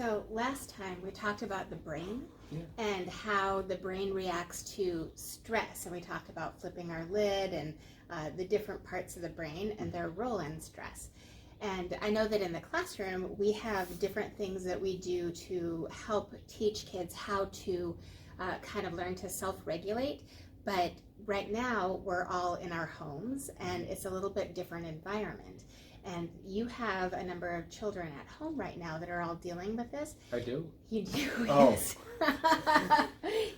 So last time we talked about the brain Yeah. and how the brain reacts to stress. And we talked about flipping our lid and the different parts of the brain and their role in stress. And I know that in the classroom, we have different things that we do to help teach kids how to kind of learn to self-regulate. But right now, we're all in our homes, and it's a little bit different environment. And you have a number of children at home right now that are all dealing with this. I do. You do, Oh. yes.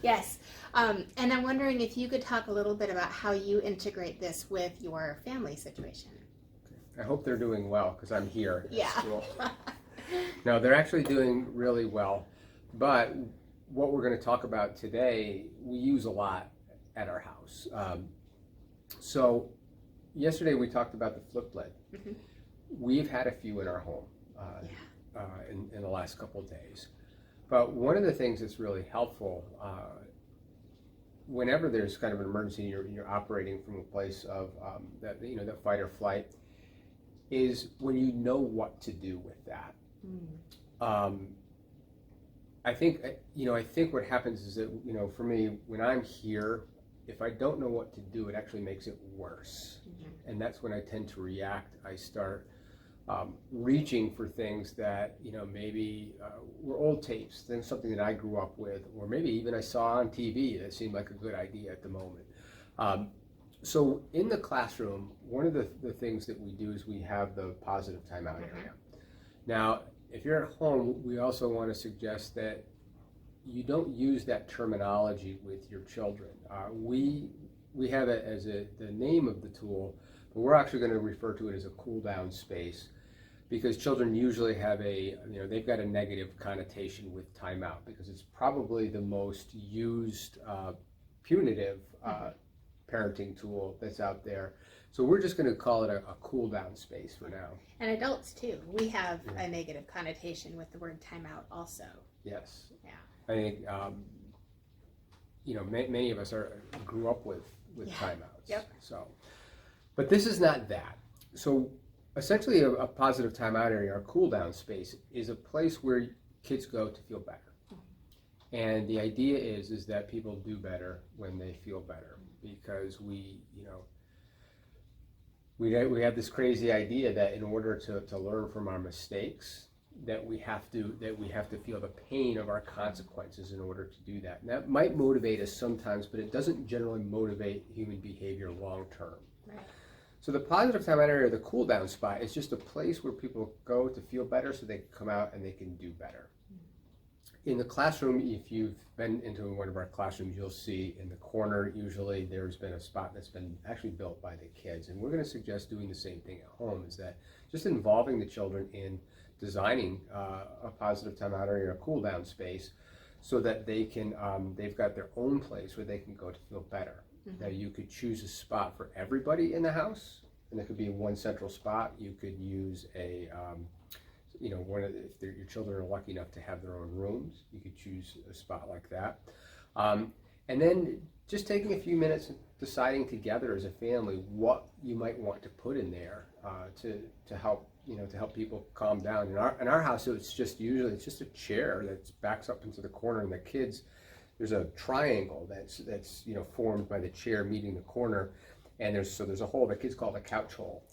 Yes. And I'm wondering if you could talk a little bit about how you integrate this with your family situation. I hope they're doing well because I'm here at Yeah. school. No, they're actually doing really well. But what we're going to talk about today, we use a lot at our house. So yesterday we talked about the flip lid. Mm-hmm. We've had a few in our home in the last couple of days. But one of the things that's really helpful, whenever there's kind of an emergency, you're operating from a place of that fight or flight, is when you know what to do with that. I think what happens is that for me, when I'm here, if I don't know what to do, it actually makes it worse. Mm-hmm. And that's when I tend to react. I start reaching for things that maybe were old tapes, then something that I grew up with, or maybe even I saw on TV that seemed like a good idea at the moment. So in the classroom, one of the things that we do is we have the positive timeout area. Now, if you're at home, we also want to suggest that you don't use that terminology with your children. We have it as the name of the tool, but we're actually going to refer to it as a cool down space, because children usually have they've got a negative connotation with timeout because it's probably the most used punitive parenting tool that's out there. So we're just going to call it a cool down space for now. And adults too. We have a negative connotation with the word timeout also. Yes. Yeah. I think many of us grew up with timeouts. Yep. So, but this is not that. So essentially a positive timeout area, or cool down space, is a place where kids go to feel better. Mm-hmm. And the idea is that people do better when they feel better, because we have this crazy idea that in order to learn from our mistakes, that we have to feel the pain of our consequences in order to do that. And that might motivate us sometimes, but it doesn't generally motivate human behavior long term. Right. So the positive timeout area, the cool down spot, is just a place where people go to feel better so they can come out and they can do better. In the classroom, if you've been into one of our classrooms, you'll see in the corner, usually there's been a spot that's been actually built by the kids. And we're going to suggest doing the same thing at home, is that just involving the children in designing a positive timeout area, or a cool down space, so that they can, they've got their own place where they can go to feel better. Mm-hmm. Now you could choose a spot for everybody in the house, and it could be one central spot. You could use if your children are lucky enough to have their own rooms, you could choose a spot like that. And then just taking a few minutes and deciding together as a family what you might want to put in there to help people calm down. In our house, it's just a chair that backs up into the corner, and the kids, there's a triangle that's formed by the chair meeting the corner, and there's a hole the kids call the couch hole.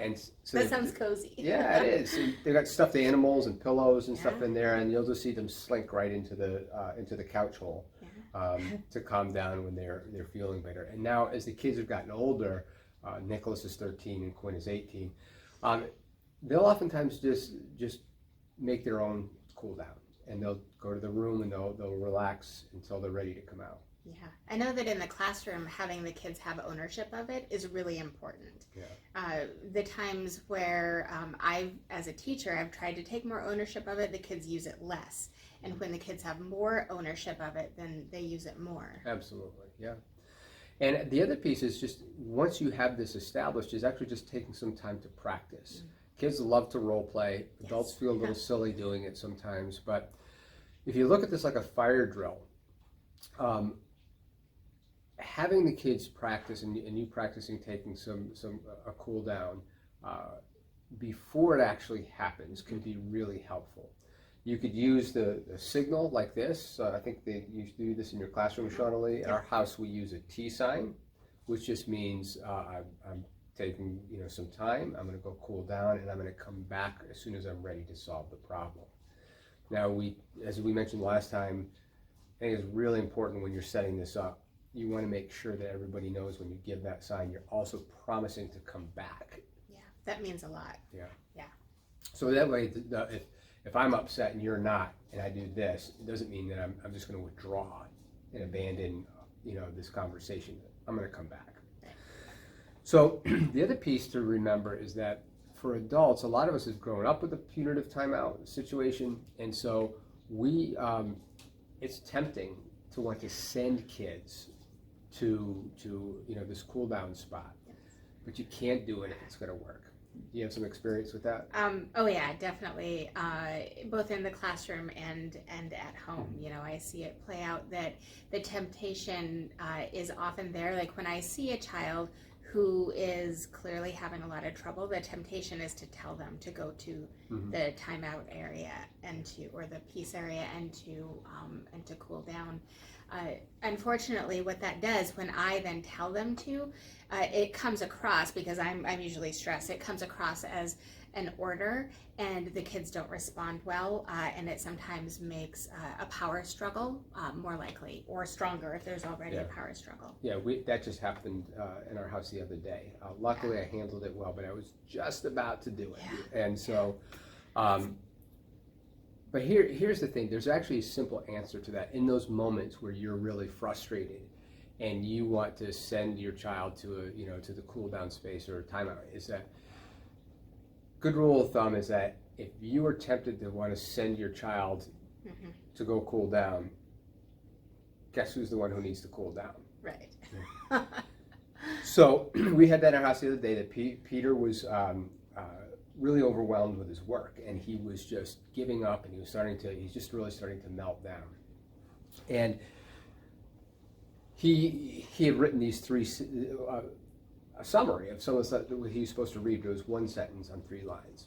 And so that sounds cozy. Yeah, it is. So they've got stuffed animals and pillows and stuff in there, and you'll just see them slink right into the couch hole to calm down when they're feeling better. And now, as the kids have gotten older, Nicholas is 13 and Quinn is 18. They'll oftentimes just make their own cool down, and they'll go to the room and they'll relax until they're ready to come out. Yeah, I know that in the classroom, having the kids have ownership of it is really important. Yeah. The times where as a teacher, I've tried to take more ownership of it, the kids use it less. And when the kids have more ownership of it, then they use it more. Absolutely, yeah. And the other piece is just, once you have this established, is actually just taking some time to practice. Kids love to role play. Adults feel a little silly doing it sometimes. But if you look at this like a fire drill, having the kids practice and you practicing taking a cool down before it actually happens can be really helpful. You could use the signal like this. I think you do this in your classroom, Shawnee. In our house, we use a T sign, which just means I'm taking some time. I'm going to go cool down, and I'm going to come back as soon as I'm ready to solve the problem. Now, as we mentioned last time, I think it's really important when you're setting this up. You want to make sure that everybody knows when you give that sign, you're also promising to come back. Yeah, that means a lot. Yeah. Yeah. So that way, if I'm upset and you're not, and I do this, it doesn't mean that I'm just going to withdraw and abandon, this conversation. I'm going to come back. Right. So the other piece to remember is that for adults, a lot of us have grown up with a punitive timeout situation, and so it's tempting to want to send kids to this cool down spot, but you can't do it if it's going to work. Do you have some experience with that? Oh yeah, definitely. Both in the classroom and at home, I see it play out that the temptation is often there. Like when I see a child who is clearly having a lot of trouble, the temptation is to tell them to go to the timeout area or the peace area and to cool down. Unfortunately, what that does when I then tell them to, it comes across, because I'm usually stressed, it comes across as an order, and the kids don't respond well, and it sometimes makes a power struggle more likely, or stronger if there's already a power struggle. Yeah, that just happened in our house the other day. Luckily, I handled it well, but I was just about to do it. Yeah. And so, but here's the thing. There's actually a simple answer to that. In those moments where you're really frustrated and you want to send your child to to the cool down space or a timeout, is that good rule of thumb is that if you are tempted to want to send your child to go cool down, guess who's the one who needs to cool down? Right. So we had that in our house the other day that Peter was really overwhelmed with his work, and he was just giving up, and he's just really starting to melt down. And he had written these a summary of some of the stuff that he was supposed to read. It was one sentence on 3 lines.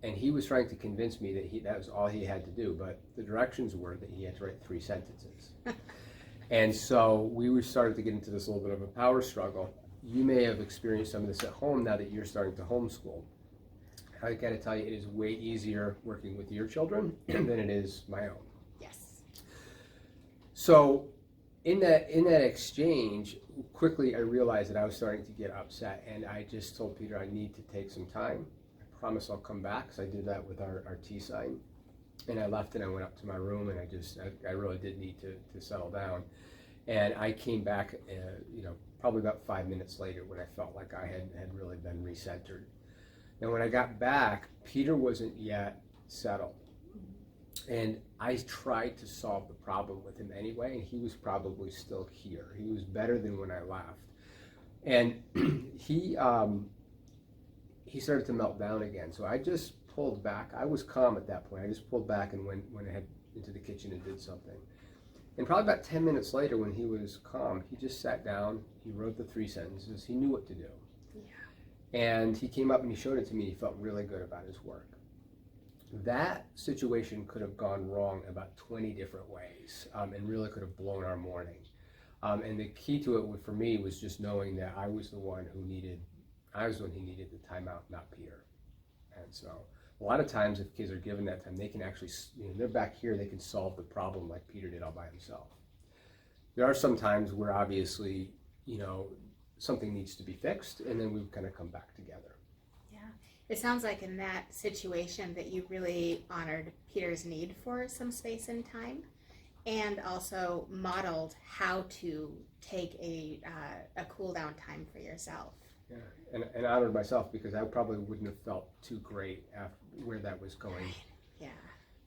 And he was trying to convince me that was all he had to do, but the directions were that he had to write 3 sentences. And so we started to get into this little bit of a power struggle. You may have experienced some of this at home now that you're starting to homeschool. I gotta tell you, it is way easier working with your children than it is my own. Yes. So in that exchange, quickly I realized that I was starting to get upset, and I just told Peter I need to take some time. I promise I'll come back. So I did that with our T sign, and I left and I went up to my room, and I really did need to settle down. And I came back, probably about 5 minutes later when I felt like I had really been recentered. And when I got back, Peter wasn't yet settled. And I tried to solve the problem with him anyway, and he was probably still here. He was better than when I left. And he started to melt down again. So I just pulled back. I was calm at that point. I just pulled back and went ahead into the kitchen and did something. And probably about 10 minutes later, when he was calm, he just sat down, he wrote the 3 sentences, he knew what to do. And he came up and he showed it to me. He felt really good about his work. That situation could have gone wrong about 20 different ways, and really could have blown our morning. And the key to it for me was just knowing that I was the one who needed the timeout, not Peter. And so a lot of times if kids are given that time, they can actually, they're back here, they can solve the problem like Peter did all by himself. There are some times where obviously, something needs to be fixed, and then we kind of come back together. Yeah, it sounds like in that situation that you really honored Peter's need for some space and time, and also modeled how to take a cool down time for yourself. Yeah, and honored myself, because I probably wouldn't have felt too great after where that was going. Right. Yeah.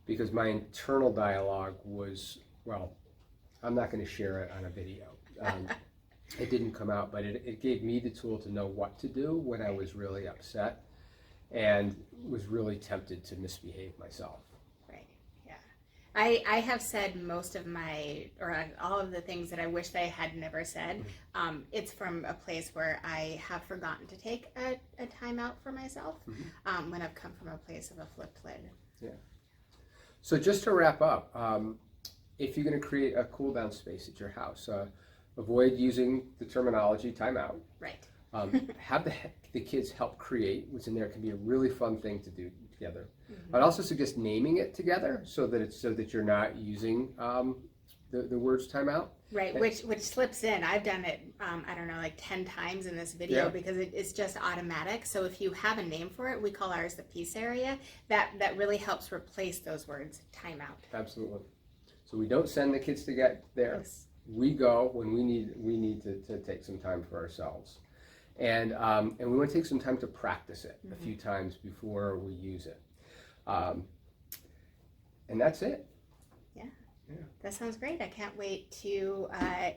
Because my internal dialogue was, well, I'm not going to share it on a video. It didn't come out, but it gave me the tool to know what to do when I was really upset and was really tempted to misbehave myself. Right, yeah. I have said most of all of the things that I wish that I had never said. It's from a place where I have forgotten to take a time out for myself, when I've come from a place of a flipped lid. Yeah. So just to wrap up, if you're going to create a cool down space at your house, avoid using the terminology timeout. Right. Have the kids help create what's in there. It can be a really fun thing to do together. Mm-hmm. I'd also suggest naming it together so that you're not using the words timeout. Right, which slips in. I've done it, I don't know, like 10 times in this video, because it's just automatic. So if you have a name for it, we call ours the peace area. That really helps replace those words timeout. Absolutely. So we don't send the kids to get there. Yes. We go when we need to take some time for ourselves, and we want to take some time to practice it a few times before we use it, and that's it. Yeah, that sounds great. I can't wait to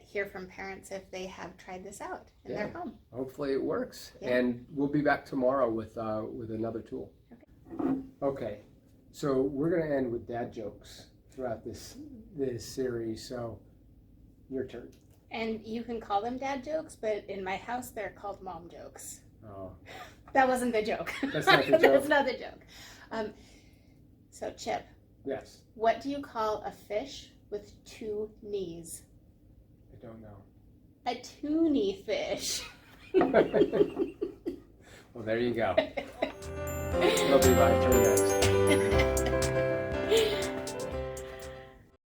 hear from parents if they have tried this out in their home. Hopefully it works, and we'll be back tomorrow with another tool. Okay, so we're going to end with dad jokes throughout this series. So your turn. And you can call them dad jokes, but in my house they're called mom jokes. Oh, that wasn't the joke. That's not the joke. That's not the joke. So Chip. Yes. What do you call a fish with 2 knees? I don't know. A toonie fish. Well, there you go. It'll be my turn next.